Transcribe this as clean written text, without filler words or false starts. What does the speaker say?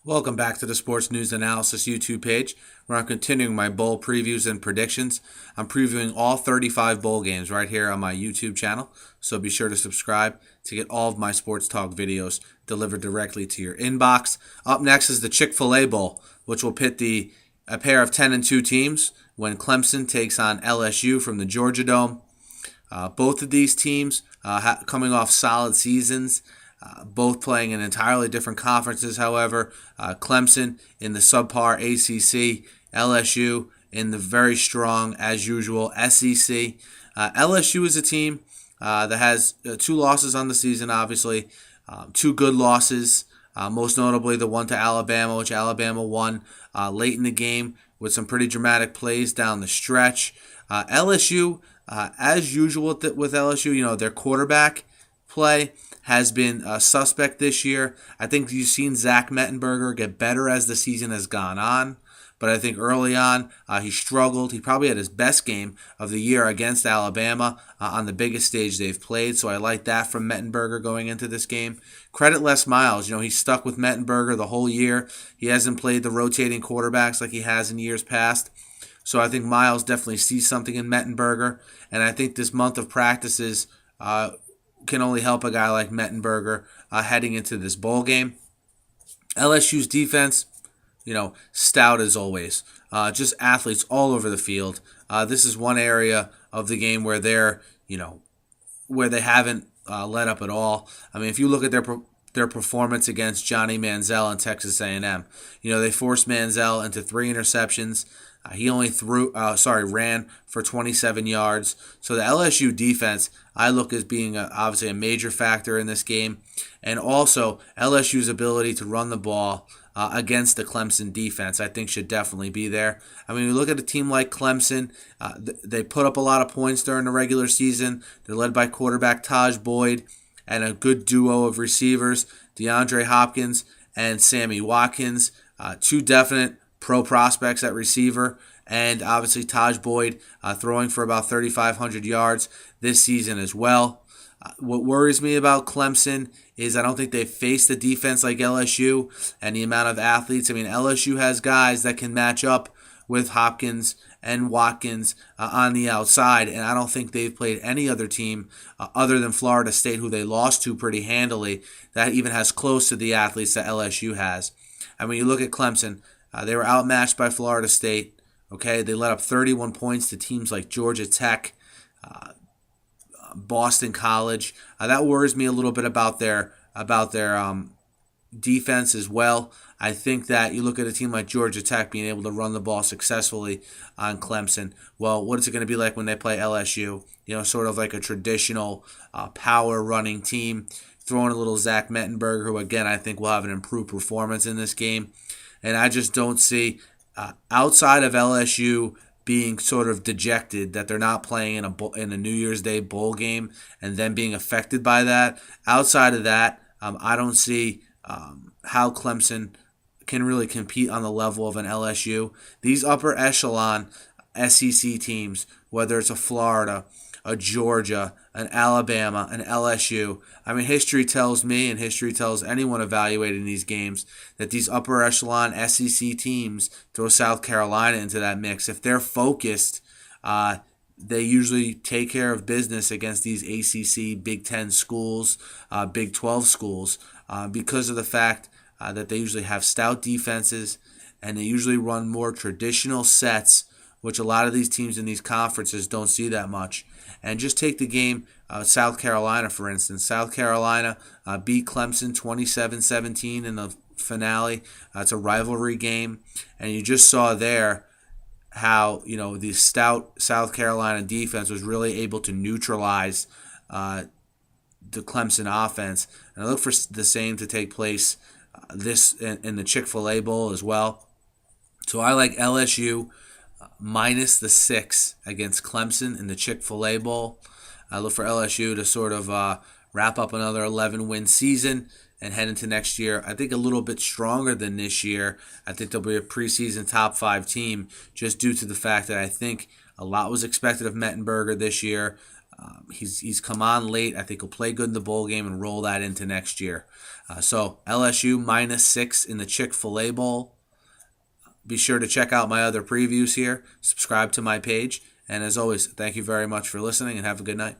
Welcome back to the Sports News Analysis YouTube page, where I'm continuing my bowl previews and predictions. I'm previewing all 35 bowl games right here on my YouTube channel, so be sure to subscribe to get all of my sports talk videos delivered directly to your inbox. Up next is the Chick-Fil-A Bowl, which will pit a pair of 10-2 teams when Clemson takes on LSU from the Georgia Dome. Both of these teams coming off solid seasons. Both playing in entirely different conferences, however. Clemson in the subpar ACC, LSU in the very strong, as usual, SEC. LSU is a team that has two losses on the season, obviously. Two good losses, most notably the one to Alabama, which Alabama won late in the game with some pretty dramatic plays down the stretch. LSU, as usual with LSU, their quarterback play has been suspect this year. I think you've seen Zach Mettenberger get better as the season has gone on, but I think early on he struggled. He probably had his best game of the year against Alabama on the biggest stage they've played, so I like that from Mettenberger going into this game. Credit Les Miles. He's stuck with Mettenberger the whole year. He hasn't played the rotating quarterbacks like he has in years past. So I think Miles definitely sees something in Mettenberger, and I think this month of practices can only help a guy like Mettenberger heading into this bowl game. LSU's defense, stout as always. Just athletes all over the field. This is one area of the game where where they haven't let up at all. I mean, if you look at their performance against Johnny Manziel and Texas A&M, they forced Manziel into 3 interceptions. He only ran for 27 yards. So the LSU defense, I look as being obviously a major factor in this game. And also LSU's ability to run the ball against the Clemson defense, I think should definitely be there. I mean, you look at a team like Clemson, they put up a lot of points during the regular season. They're led by quarterback Taj Boyd and a good duo of receivers, DeAndre Hopkins and Sammy Watkins, two definite pro prospects at receiver, and obviously Taj Boyd throwing for about 3,500 yards this season as well. What worries me about Clemson is I don't think they've faced a defense like LSU and the amount of athletes. I mean, LSU has guys that can match up with Hopkins and Watkins on the outside, and I don't think they've played any other team other than Florida State, who they lost to pretty handily, that even has close to the athletes that LSU has. I mean, you look at Clemson, they were outmatched by Florida State. Okay, they let up 31 points to teams like Georgia Tech, Boston College. That worries me a little bit about their defense as well. I think that you look at a team like Georgia Tech being able to run the ball successfully on Clemson. Well, what is it going to be like when they play LSU? Sort of like a traditional power running team, throwing a little Zach Mettenberger, who again I think will have an improved performance in this game. And I just don't see, outside of LSU being sort of dejected that they're not playing in a New Year's Day bowl game and then being affected by that. Outside of that, I don't see how Clemson can really compete on the level of an LSU. These upper echelon SEC teams, whether it's a Florida, a Georgia, an Alabama, an LSU. I mean, history tells me and history tells anyone evaluating these games that these upper echelon SEC teams, throw South Carolina into that mix, if they're focused, they usually take care of business against these ACC, Big Ten schools, Big 12 schools, because of the fact that they usually have stout defenses and they usually run more traditional sets, which a lot of these teams in these conferences don't see that much. And just take the game, South Carolina, for instance. South Carolina beat Clemson 27-17 in the finale. It's a rivalry game. And you just saw there how, the stout South Carolina defense was really able to neutralize the Clemson offense. And I look for the same to take place in the Chick-Fil-A Bowl as well. So I like LSU minus the 6 against Clemson in the Chick-fil-A Bowl. I look for LSU to sort of wrap up another 11-win season and head into next year, I think, a little bit stronger than this year. I think they'll be a preseason top 5 team just due to the fact that I think a lot was expected of Mettenberger this year. He's come on late. I think he'll play good in the bowl game and roll that into next year. So LSU -6 in the Chick-Fil-A Bowl. Be sure to check out my other previews here. Subscribe to my page. And as always, thank you very much for listening and have a good night.